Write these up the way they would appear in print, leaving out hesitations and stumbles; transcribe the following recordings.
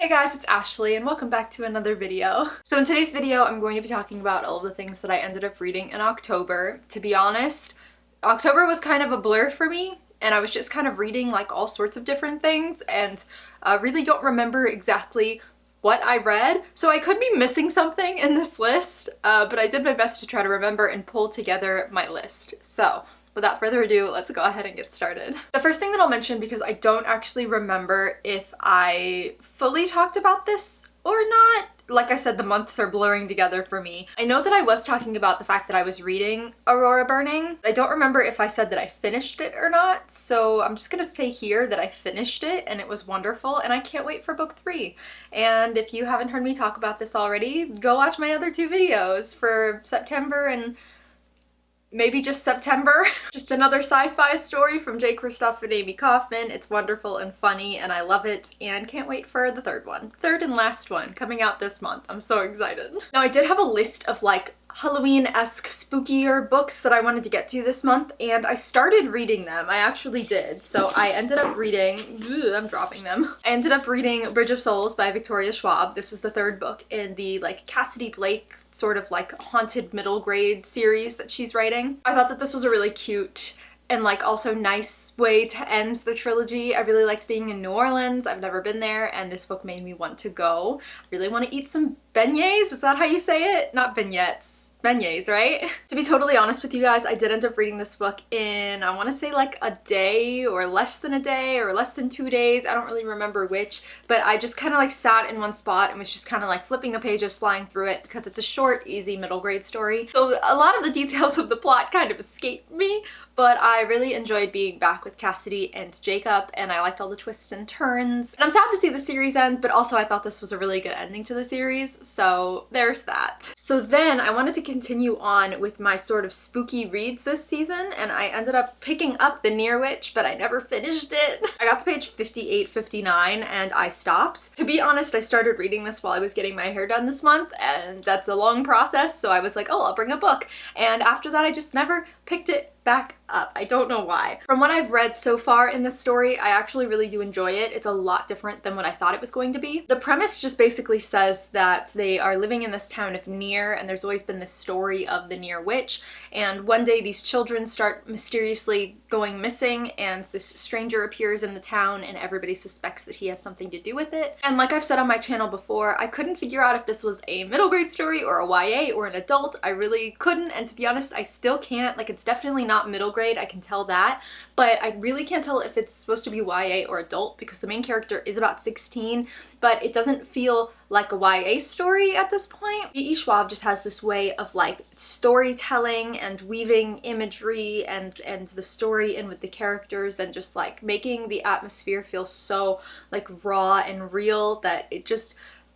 guys, it's Ashley and welcome back to another video. So in today's video, I'm going to be talking about all of the things that I ended up reading in October. To be honest, October was kind of a blur for me and I was just kind of reading like all sorts of different things and really don't remember exactly what I read. So I could be missing something in this list, but I did my best to try to remember and pull together my list. So without further ado, let's go ahead and get started. The first thing that I'll mention, because I don't actually remember if I fully talked about this or not. Like I said, the months are blurring together for me. I know that I was talking about the fact that I was reading Aurora Burning. I don't remember if I said that I finished it or not, so I'm just gonna say here that I finished it and it was wonderful and I can't wait for book 3. And if you haven't heard me talk about this already, go watch my other 2 videos for September and maybe just September. Just another sci-fi story from J. Kristoff and Amy Kaufman. It's wonderful and funny and I love it and can't wait for the third one. Third and last one coming out this month. I'm so excited. Now I did have a list of like Halloween-esque spookier books that I wanted to get to this month and I started reading them. I actually did. So I ended up reading, I'm dropping them. I ended up reading Bridge of Souls by Victoria Schwab. This is the 3rd book in the like Cassidy Blake sort of like haunted middle grade series that she's writing. I thought that this was a really cute and like also nice way to end the trilogy. I really liked being in New Orleans. I've never been there and this book made me want to go. I really want to eat some beignets. Is that how you say it? Not vignettes. Beignets, right? To be totally honest with you guys, I did end up reading this book in, I want to say like a day or less than a day or less than 2 days. I don't really remember which, but I just kind of like sat in one spot and was just kind of like flipping the pages, flying through it because it's a short, easy middle grade story. So a lot of the details of the plot kind of escaped me, but I really enjoyed being back with Cassidy and Jacob and I liked all the twists and turns. And I'm sad to see the series end, but also I thought this was a really good ending to the series, so there's that. So then I wanted to continue on with my sort of spooky reads this season and I ended up picking up The Near Witch, but I never finished it. I got to page 58, 59 and I stopped. To be honest, I started reading this while I was getting my hair done this month and that's a long process, so I was like, oh, I'll bring a book. And after that I just never picked it back up. I don't know why. From what I've read so far in this story, I actually really do enjoy it. It's a lot different than what I thought it was going to be. The premise just basically says that they are living in this town of Near and there's always been this story of the Near Witch, and one day these children start mysteriously going missing and this stranger appears in the town and everybody suspects that he has something to do with it. And like I've said on my channel before, I couldn't figure out if this was a middle grade story or a YA or an adult. I really couldn't, and to be honest, I still can't. Like, it's definitely not middle grade, I can tell that, but I really can't tell if it's supposed to be YA or adult because the main character is about 16, but it doesn't feel like a YA story at this point. E.E. Schwab just has this way of like storytelling and weaving imagery and the story in with the characters and just like making the atmosphere feel so like raw and real that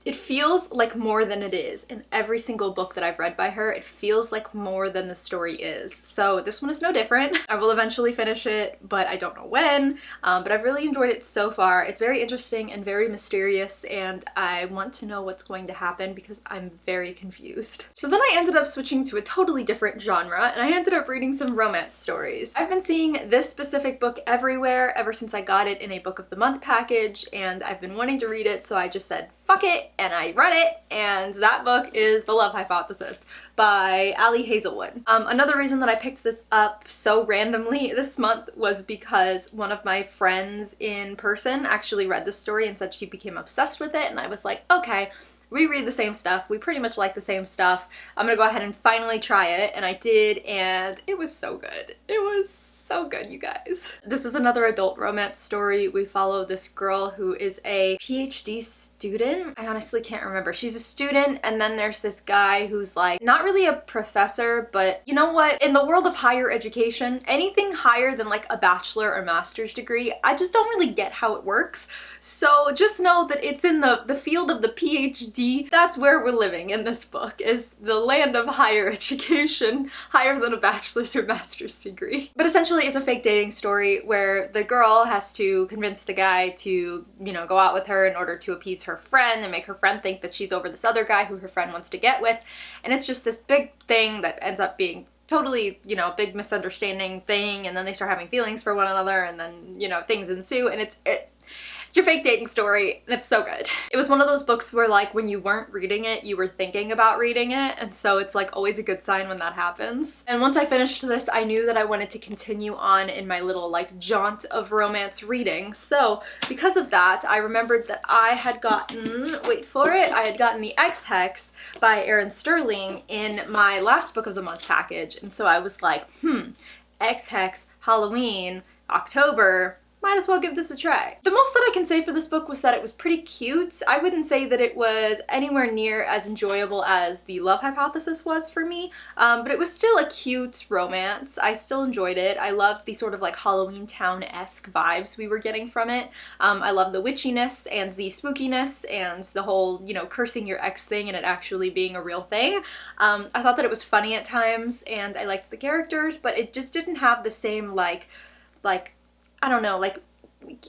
it feels like more than it is. In every single book that I've read by her, it feels like more than the story is. So this one is no different. I will eventually finish it, but I don't know when. But I've really enjoyed it so far. It's very interesting and very mysterious, and I want to know what's going to happen because I'm very confused. So then I ended up switching to a totally different genre, and I ended up reading some romance stories. I've been seeing this specific book everywhere ever since I got it in a Book of the Month package, and I've been wanting to read it, so I just said, fuck it, and I read it, and that book is The Love Hypothesis by Ali Hazelwood. Another reason that I picked this up so randomly this month was because one of my friends in person actually read this story and said she became obsessed with it, and I was like, okay, we read the same stuff, we pretty much like the same stuff, I'm gonna go ahead and finally try it, and I did, and it was so good. It was so good, you guys. This is another adult romance story. We follow this girl who is a PhD student. I honestly can't remember. She's a student, and then there's this guy who's like not really a professor, but you know what? In the world of higher education, anything higher than like a bachelor or master's degree, I just don't really get how it works. So just know that it's in the field of the PhD. That's where we're living in this book, is the land of higher education, higher than a bachelor's or master's degree. But essentially it's a fake dating story where the girl has to convince the guy to, you know, go out with her in order to appease her friend and make her friend think that she's over this other guy who her friend wants to get with. And it's just this big thing that ends up being totally, you know, big misunderstanding thing, and then they start having feelings for one another, and then, you know, things ensue, and your fake dating story, and it's so good. It was one of those books where like when you weren't reading it, you were thinking about reading it, and so it's like always a good sign when that happens. And once I finished this, I knew that I wanted to continue on in my little like jaunt of romance reading. So because of that, I remembered that I had gotten, wait for it, I had gotten the X-Hex by Erin Sterling in my last book of the month package, and so I was like, X-Hex, Halloween, October, might as well give this a try. The most that I can say for this book was that it was pretty cute. I wouldn't say that it was anywhere near as enjoyable as The Love Hypothesis was for me, but it was still a cute romance. I still enjoyed it. I loved the sort of like Halloween Town-esque vibes we were getting from it. I love the witchiness and the spookiness and the whole, you know, cursing your ex thing and it actually being a real thing. I thought that it was funny at times and I liked the characters, but it just didn't have the same like I don't know, like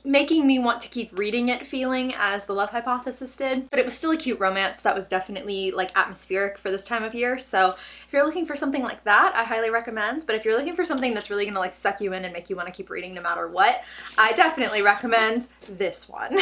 making me want to keep reading it feeling as The Love Hypothesis did. But it was still a cute romance that was definitely like atmospheric for this time of year. So if you're looking for something like that, I highly recommend. But if you're looking for something that's really gonna like suck you in and make you want to keep reading no matter what, I definitely recommend this one.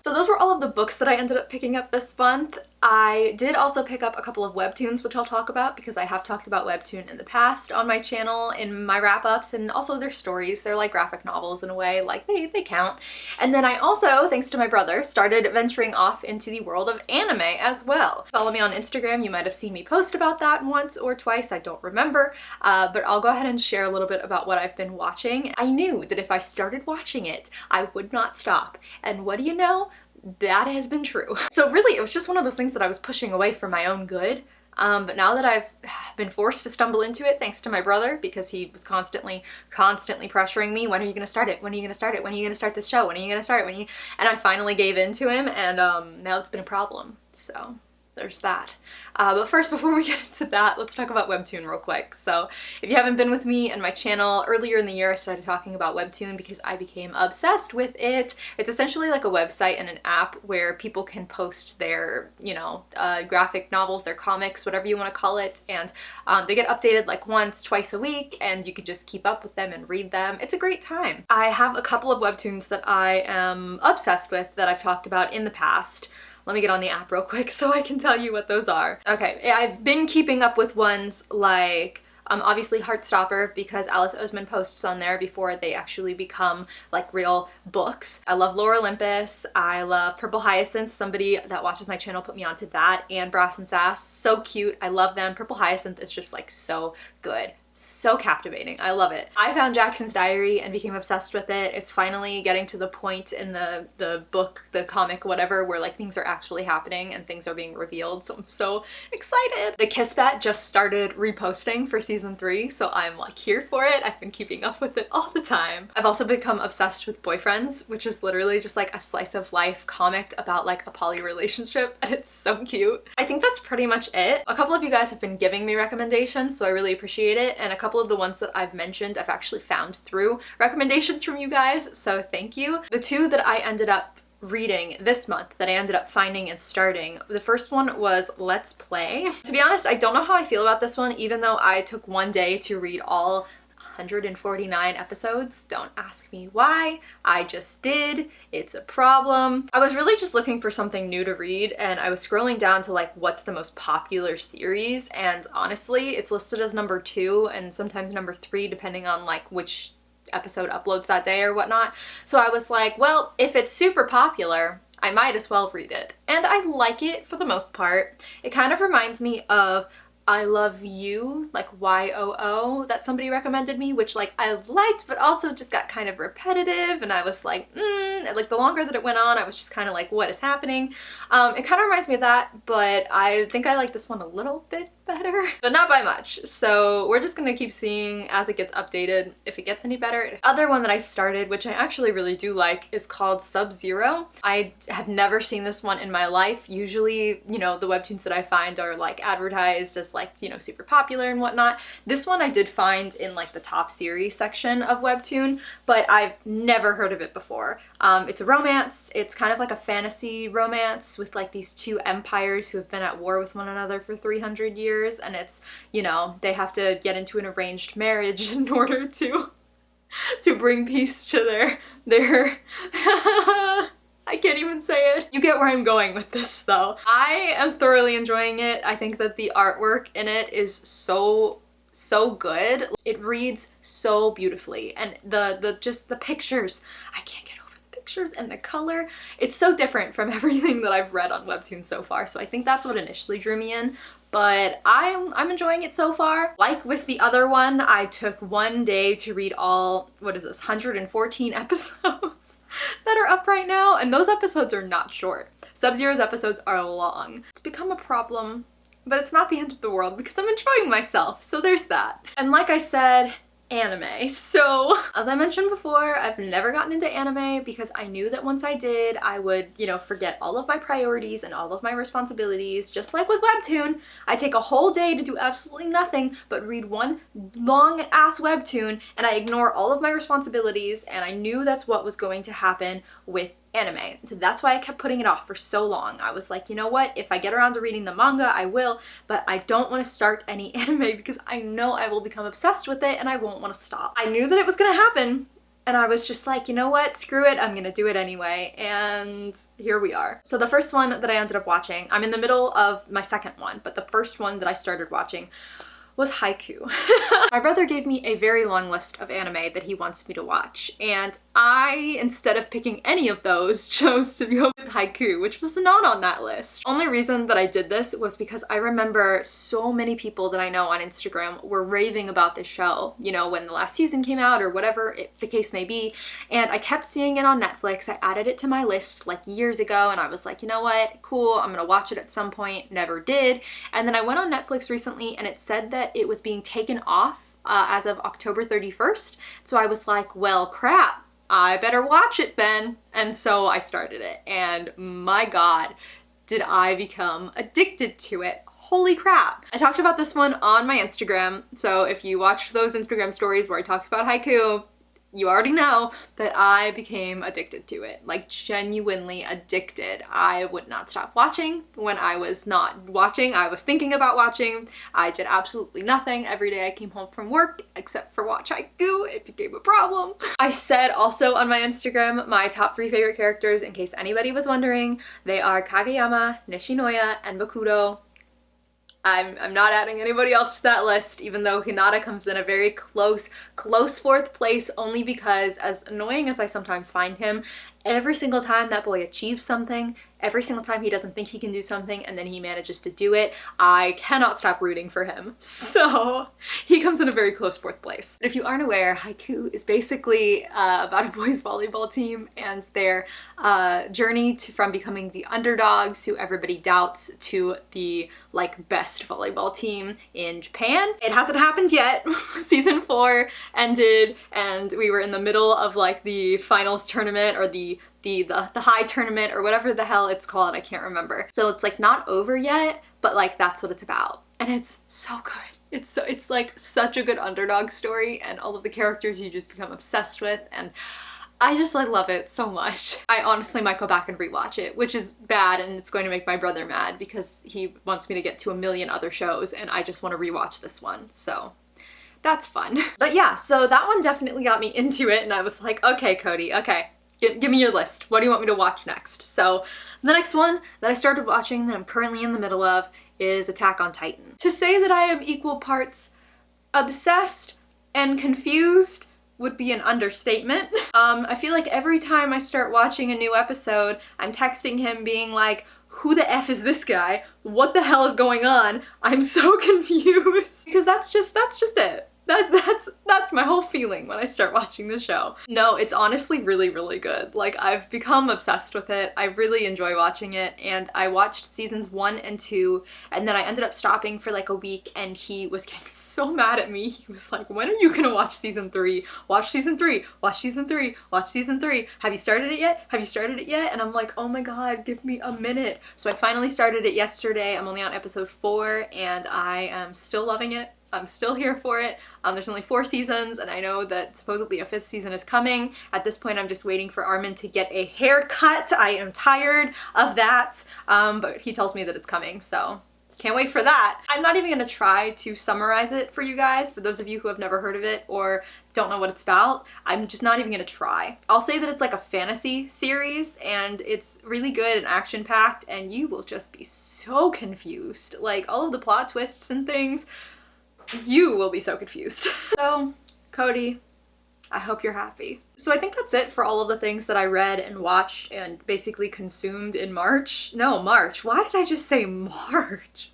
So those were all of the books that I ended up picking up this month. I did also pick up a couple of webtoons, which I'll talk about because I have talked about webtoon in the past on my channel in my wrap-ups, and also their stories. They're like graphic novels in a way, like they count. And then I also, thanks to my brother, started venturing off into the world of anime as well. Follow me on Instagram, you might have seen me post about that once or twice, I don't remember, but I'll go ahead and share a little bit about what I've been watching. I knew that if I started watching it, I would not stop. And what do you know? That has been true. So really, it was just one of those things that I was pushing away for my own good. But now that I've been forced to stumble into it thanks to my brother, because he was constantly pressuring me, when are you gonna start it? When are you gonna start it? When are you gonna start this show? When are you gonna start it? And I finally gave in to him, and now it's been a problem. So there's that. But first, before we get into that, let's talk about webtoon real quick. So if you haven't been with me and my channel, earlier in the year I started talking about webtoon because I became obsessed with it. It's essentially like a website and an app where people can post their, you know, graphic novels, their comics, whatever you want to call it, and they get updated like once, twice a week, and you can just keep up with them and read them. It's a great time. I have a couple of webtoons that I am obsessed with that I've talked about in the past. Let me get on the app real quick so I can tell you what those are. Okay, I've been keeping up with ones like obviously Heartstopper, because Alice Oseman posts on there before they actually become like real books. I love Lore Olympus. I love Purple Hyacinth. Somebody that watches my channel put me onto that, and Brass and Sass. So cute. I love them. Purple Hyacinth is just like so good. So captivating. I love it. I found Jackson's Diary and became obsessed with it. It's finally getting to the point in the book, the comic, whatever, where like things are actually happening and things are being revealed. So I'm so excited. The Kiss Bat just started reposting for season 3, so I'm like here for it. I've been keeping up with it all the time. I've also become obsessed with Boyfriends, which is literally just like a slice of life comic about like a poly relationship, and it's so cute. I think that's pretty much it. A couple of you guys have been giving me recommendations, so I really appreciate it. And a couple of the ones that I've mentioned I've actually found through recommendations from you guys, so thank you. The two that I ended up reading this month that I ended up finding and starting, the first one was Let's Play. To be honest, I don't know how I feel about this one, even though I took one day to read all 149 episodes. Don't ask me why. I just did. It's a problem. I was really just looking for something new to read, and I was scrolling down to like what's the most popular series, and honestly it's listed as number 2 and sometimes number 3 depending on like which episode uploads that day or whatnot. So I was like, well, if it's super popular, I might as well read it. And I like it for the most part. It kind of reminds me of I Love You, like YOO, that somebody recommended me, which like I liked, but also just got kind of repetitive, and I was like, like the longer that it went on, I was just kind of like, what is happening? It kind of reminds me of that, but I think I like this one a little bit better, but not by much. So we're just gonna keep seeing as it gets updated if it gets any better. The other one that I started, which I actually really do like, is called Sub-Zero. I have never seen this one in my life. Usually, you know, the webtoons that I find are like advertised as like, you know, super popular and whatnot. This one I did find in like the top series section of webtoon, but I've never heard of it before. It's a romance. It's kind of like a fantasy romance with like these two empires who have been at war with one another for 300 years, and it's, you know, they have to get into an arranged marriage in order to bring peace to their I can't even say it. You get where I'm going with this though. I am thoroughly enjoying it. I think that the artwork in it is so good. It reads so beautifully, and just the pictures, I can't get over the pictures and the color. It's so different from everything that I've read on webtoons so far, so I think that's what initially drew me in. But I'm enjoying it so far. Like with the other one, I took one day to read all, what is this, 114 episodes that are up right now, and those episodes are not short. Sub-Zero's episodes are long. It's become a problem, but it's not the end of the world because I'm enjoying myself, so there's that. And like I said, anime. So, as I mentioned before, I've never gotten into anime because I knew that once I did, I would, you know, forget all of my priorities and all of my responsibilities. Just like with webtoon, I take a whole day to do absolutely nothing but read one long-ass webtoon, and I ignore all of my responsibilities, and I knew that's what was going to happen with anime. So that's why I kept putting it off for so long. I was like, you know what, if I get around to reading the manga, I will, but I don't want to start any anime because I know I will become obsessed with it and I won't want to stop. I knew that it was gonna happen, and I was just like, you know what, screw it, I'm gonna do it anyway, and here we are. So the first one that I ended up watching, I'm in the middle of my second one, but the first one that I started watching was Haikyuu. My brother gave me a very long list of anime that he wants me to watch, and I, instead of picking any of those, chose to go with Haikyuu, which was not on that list. Only reason that I did this was because I remember so many people that I know on Instagram were raving about this show, you know, when the last season came out or whatever the case may be, and I kept seeing it on Netflix. I added it to my list like years ago, and I was like, you know what, cool, I'm gonna watch it at some point. Never did. And then I went on Netflix recently and it said that it was being taken off as of October 31st. So I was like, well, crap, I better watch it then. And so I started it, and my God, did I become addicted to it. Holy crap. I talked about this one on my Instagram, so if you watched those Instagram stories where I talked about Haikyuu, you already know that I became addicted to it, like genuinely addicted. I would not stop watching. When I was not watching, I was thinking about watching. I did absolutely nothing. Every day I came home from work except for watch Haikyuu. It became a problem. I said also on my Instagram my top 3 favorite characters, in case anybody was wondering. They are Kageyama, Nishinoya, and Bakuro. I'm not adding anybody else to that list, even though Hinata comes in a very close 4th place, only because, as annoying as I sometimes find him, every single time that boy achieves something, every single time he doesn't think he can do something and then he manages to do it, I cannot stop rooting for him. So he comes in a very close 4th place. If you aren't aware, Haikyuu is basically about a boys volleyball team and their journey from becoming the underdogs who everybody doubts to the like best volleyball team in Japan. It hasn't happened yet. Season 4 ended and we were in the middle of like the finals tournament, or the high tournament, or whatever the hell it's called, I can't remember. So it's like not over yet, but like that's what it's about. And it's so good. It's like such a good underdog story, and all of the characters you just become obsessed with, and I just like love it so much. I honestly might go back and rewatch it, which is bad, and it's going to make my brother mad because he wants me to get to a million other shows and I just want to rewatch this one. So that's fun. But yeah, so that one definitely got me into it, and I was like, okay, Cody, okay. Give me your list. What do you want me to watch next? So the next one that I started watching that I'm currently in the middle of is Attack on Titan. To say that I am equal parts obsessed and confused would be an understatement. I feel like every time I start watching a new episode, I'm texting him being like, who the F is this guy? What the hell is going on? I'm so confused. Because that's just it. That's my whole feeling when I start watching the show. No, it's honestly really, really good. Like, I've become obsessed with it. I really enjoy watching it, and I watched seasons 1 and 2, and then I ended up stopping for like a week, and he was getting so mad at me. He was like, when are you gonna watch season 3? Watch season 3, watch season 3, watch season 3. Have you started it yet? Have you started it yet? And I'm like, oh my God, give me a minute. So I finally started it yesterday. I'm only on episode 4, and I am still loving it. I'm still here for it. There's only 4 seasons, and I know that supposedly a 5th season is coming. At this point, I'm just waiting for Armin to get a haircut. I am tired of that, but he tells me that it's coming, so Can't wait for that. I'm not even gonna try to summarize it for you guys, for those of you who have never heard of it or don't know what it's about. I'm just not even gonna try. I'll say that it's like a fantasy series and it's really good and action-packed and you will just be so confused. Like all of the plot twists and things, you will be so confused. So, Cody, I hope you're happy. So I think that's it for all of the things that I read and watched and basically consumed in March. No, March. Why did I just say March?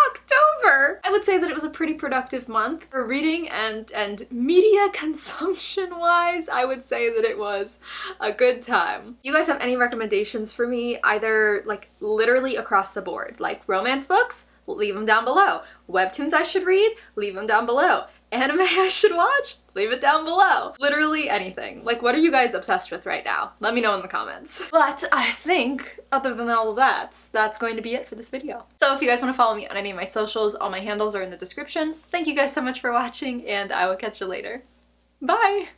October! I would say that it was a pretty productive month for reading and media consumption wise. I would say that it was a good time. You guys have any recommendations for me, either like literally across the board, like romance books? Leave them down below. Webtoons I should read? Leave them down below. Anime I should watch? Leave it down below. Literally anything. Like, what are you guys obsessed with right now? Let me know in the comments. But I think, other than all of that, that's going to be it for this video. So if you guys want to follow me on any of my socials, all my handles are in the description. Thank you guys so much for watching, and I will catch you later. Bye!